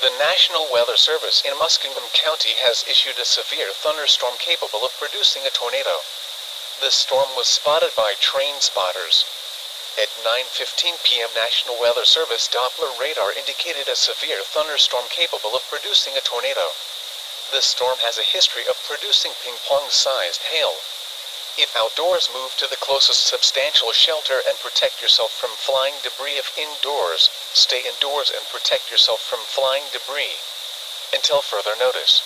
The National Weather Service in Muskingum County has issued a severe thunderstorm capable of producing a tornado. The storm was spotted by train spotters. At 9:15 p.m. National Weather Service Doppler radar indicated a severe thunderstorm capable of producing a tornado. The storm has a history of producing ping-pong-sized hail. If outdoors, move to the closest substantial shelter and protect yourself from flying debris. If indoors, stay indoors and protect yourself from flying debris until further notice.